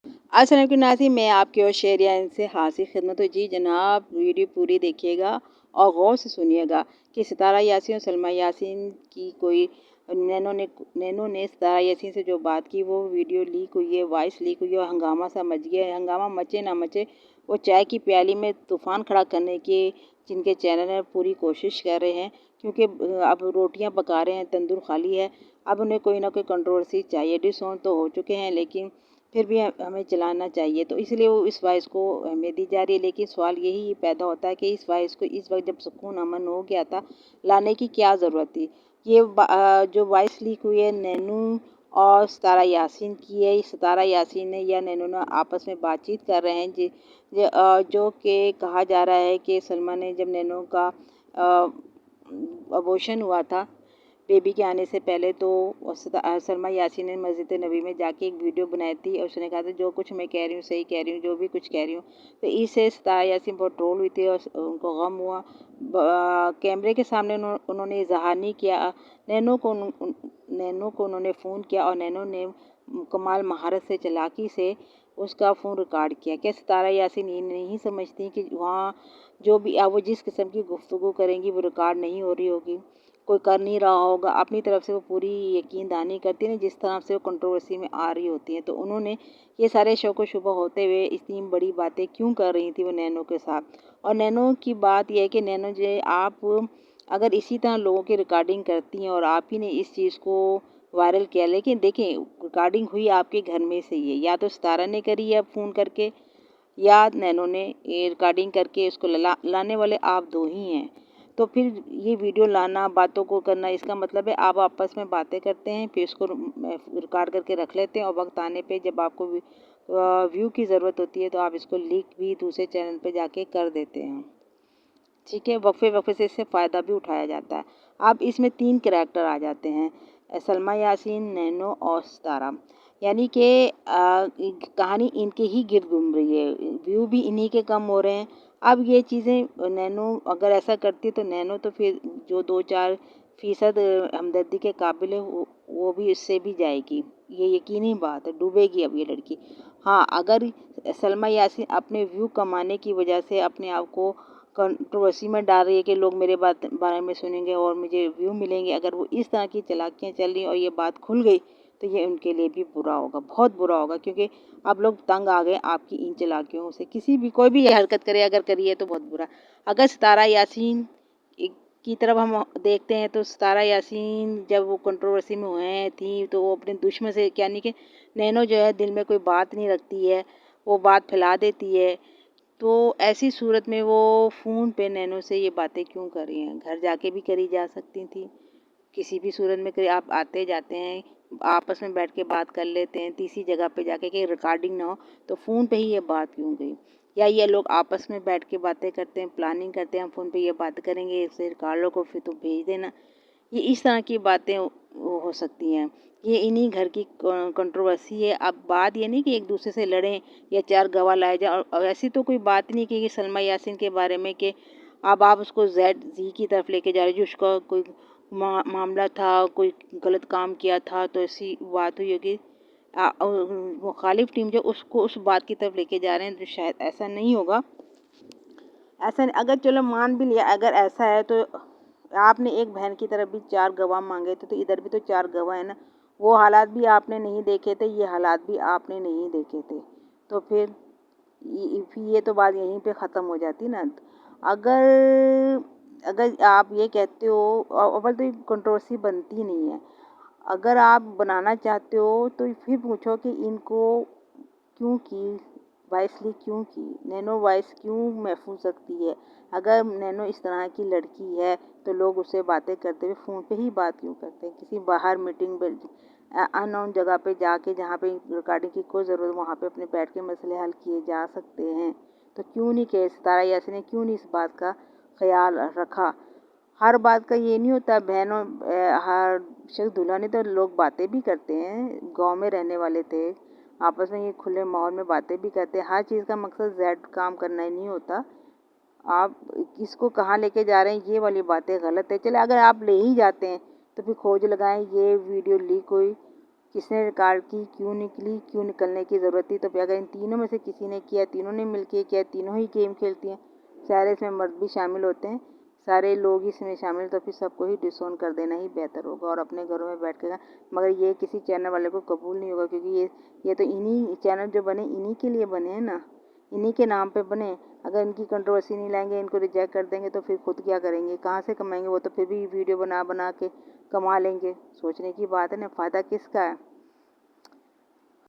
अस्सलाम वालेकुम नाज़रीन, मैं आपकी और शेरियान से हाजिर खिदमत हूँ। जी जनाब, वीडियो पूरी देखिएगा और गौर से सुनिएगा कि सितारा यासीन और सलमा यासीन की कोई नैनो ने सितारा यासीन से जो बात की वो वीडियो लीक हुई है, वॉइस लीक हुई है और हंगामा सा मच गया है। हंगामा मचे ना मचे, वो चाय की प्याली में तूफ़ान खड़ा करने की जिनके चैनल है पूरी कोशिश कर रहे हैं, क्योंकि अब रोटियां पका रहे हैं, तंदूर खाली है। अब उन्हें कोई ना कोई कंट्रोवर्सी चाहिए। डिसऑन तो हो चुके हैं, लेकिन फिर भी हमें चलाना चाहिए, तो इसलिए वो इस वॉइस को अहमियत दी जा रही है। लेकिन सवाल यही पैदा होता है कि इस वॉइस को इस वक्त जब सुकून अमन हो गया था, लाने की क्या ज़रूरत थी। ये जो वॉइस लीक हुई है नैनू और सितारा यासीन की है। सितारा यासीन ने या नैनू ने आपस में बातचीत कर रहे हैं जो कि कहा जा रहा है कि सलमा ने जब नैनू का अबॉर्शन हुआ था बेबी के आने से पहले, तो सलमा यासीन ने मस्जिद नबी में जाके एक वीडियो बनाई थी और उसने कहा था जो कुछ मैं कह रही हूँ सही कह रही हूँ, जो भी कुछ कह रही हूँ। तो इससे सितारा यासीन बहुत ट्रोल हुई थी और उनको गम हुआ। कैमरे के सामने उन्होंने इजहार नहीं किया। नैनो को उन्होंने फ़ोन किया और नैनो ने कमाल महारत से चालाकी से उसका फ़ोन रिकॉर्ड किया। क्या सितारा यासीन ये नहीं समझती कि वहाँ जो भी वो जिस किस्म की गुफ्तगू करेंगी वो रिकॉर्ड नहीं हो रही होगी, कोई कर नहीं रहा होगा। अपनी तरफ से वो पूरी यकीन दहानी करती हैं जिस तरह से वो कंट्रोवर्सी में आ रही होती हैं। तो उन्होंने ये सारे शौक व शुबा होते हुए इतनी बड़ी बातें क्यों कर रही थी वो नैनो के साथ। और नैनो की बात यह है कि नैनो जो आप अगर इसी तरह लोगों की रिकॉर्डिंग करती हैं और आप ही ने इस चीज़ को वायरल किया, लेकिन देखें रिकॉर्डिंग हुई आपके घर में से ही है, या तो सितारा ने करी है फ़ोन करके या नैनो ने ये रिकॉर्डिंग करके उसको लाने वाले आप दो ही हैं। तो फिर ये वीडियो लाना, बातों को करना, इसका मतलब है आप आपस में बातें करते हैं, फिर उसको रिकॉर्ड करके रख लेते हैं और वक्त आने पे जब आपको व्यू की ज़रूरत होती है तो आप इसको लीक भी दूसरे चैनल पे जाके कर देते हैं। ठीक है, वक्फे वक्फे से इससे फ़ायदा भी उठाया जाता है। अब इसमें 3 कैरेक्टर आ जाते हैं, सलमा यासीन, नैनो और सितारा। यानी कि कहानी इनके ही गिर्द घूम रही है, व्यू भी इन्हीं के कम हो रहे हैं। अब ये चीज़ें नैनो अगर ऐसा करती है तो नैनो तो फिर जो 2-4% हमदर्दी के काबिल है वो भी इससे भी जाएगी, ये यकीनी बात है, डूबेगी अब ये लड़की। हाँ, अगर सलमा यासीन अपने व्यू कमाने की वजह से अपने आप को कंट्रोवर्सी में डाल रही है कि लोग मेरे बारे में सुनेंगे और मुझे व्यू मिलेंगे, अगर वो इस तरह की चालाकियाँ चल रही और ये बात खुल गई तो ये उनके लिए भी बुरा होगा, बहुत बुरा होगा, क्योंकि अब लोग तंग आ गए आपकी इन चालाकियों से। किसी भी कोई भी ये हरकत करे, अगर करिए तो बहुत बुरा। अगर सितारा यासीन की तरफ हम देखते हैं तो सितारा यासीन जब वो कंट्रोवर्सी में हुए थी तो वो अपने दुश्मन से, यानी कि नैनो जो है दिल में कोई बात नहीं रखती है, वो बात फैला देती है। तो ऐसी सूरत में वो फ़ोन पे नैनो से ये बातें क्यों कर रही हैं? घर जाके भी करी जा सकती थी, किसी भी सूरत में करी, आप आते जाते हैं, आपस में बैठ के बात कर लेते हैं, तीसरी जगह पे जाके कि रिकॉर्डिंग ना हो, तो फ़ोन पे ही ये बात क्यों गई? या ये लोग आपस में बैठ के बातें करते हैं, प्लानिंग करते हैं, हम फ़ोन पे ये बात करेंगे, इससे रिकॉर्ड लो को फिर तुम भेज देना। ये इस तरह की बातें हो सकती हैं। ये इन्हीं घर की कंट्रोवर्सी है। अब बात ये नहीं कि एक दूसरे से लड़ें या 4 गवाह लाए जाएँ, और ऐसी तो कोई बात नहीं कि सलमा यासीन के बारे में कि अब आप उसको ज़ेड-ज़ी की तरफ लेके जा रहे हो, जो उसका कोई मामला था, कोई गलत काम किया था, तो ऐसी बात हुई होगी। मुखालिफ टीम जो उसको उस बात की तरफ लेके जा रहे हैं, तो शायद ऐसा नहीं होगा। ऐसा अगर चलो मान भी लिया अगर ऐसा है, तो आपने एक बहन की तरफ भी 4 गवाह मांगे थे, तो इधर भी तो 4 गवाह है ना। वो हालात भी आपने नहीं देखे थे, ये हालात भी आपने नहीं देखे थे, तो फिर ये तो बात यहीं पे ख़त्म हो जाती ना। अगर अगर आप ये कहते हो, अव्वल तो कंट्रोवर्सी बनती नहीं है। अगर आप बनाना चाहते हो तो फिर पूछो कि इनको क्यों की, वॉइस लीक क्यों की, नैनो वॉइस क्यों महफूज रखती है। अगर नैनो इस तरह की लड़की है तो लोग उससे बातें करते हुए फ़ोन पे ही बात क्यों करते हैं, किसी बाहर मीटिंग अननोन जगह पे जाके जहाँ पे रिकॉर्डिंग की कोई ज़रूरत, वहाँ पे अपने बैठ के मसले हल किए जा सकते हैं। तो क्यों नहीं किए, सितारा यासीन ने क्यों नहीं इस बात का ख्याल रखा। हर बात का ये नहीं होता, बहनों हर शख्स दूल्हा नहीं, तो लोग बातें भी करते हैं, गांव में रहने वाले थे, आपस में ये खुले माहौल में बातें भी करते हैं। हर चीज़ का मकसद ज़ेड काम करना ही नहीं होता। आप किसको कहाँ लेके जा रहे हैं, ये वाली बातें गलत है। चले अगर आप ले ही जाते हैं तो फिर खोज लगाएं ये वीडियो लीक हुई کس نے ریکارڈ کی، کیوں نکلی، کیوں نکلنے کی ضرورت تھی؟ تو پھر اگر ان تینوں میں سے کسی نے کیا، تینوں نے مل کے کیا، تینوں ہی گیم کھیلتی ہیں، سارے اس میں مرد بھی شامل ہوتے ہیں، سارے لوگ اس میں شامل، تو پھر سب کو ہی ڈس آن کر دینا ہی بہتر ہوگا اور اپنے گھروں میں بیٹھ کے مگر یہ کسی چینل والے کو قبول نہیں ہوگا، کیونکہ یہ تو انہی چینل جو بنے انہی کے لیے بنے ہیں نا، انہی کے نام پہ بنے۔ اگر ان کی کنٹروورسی نہیں لائیں گے، ان کو ریجیکٹ کر دیں گے تو پھر خود کیا کریں گے، کہاں سے کمائیں گے؟ وہ تو پھر بھی ویڈیو بنا بنا کے کما لیں گے۔ سوچنے کی بات ہے نا، فائدہ کس کا ہے؟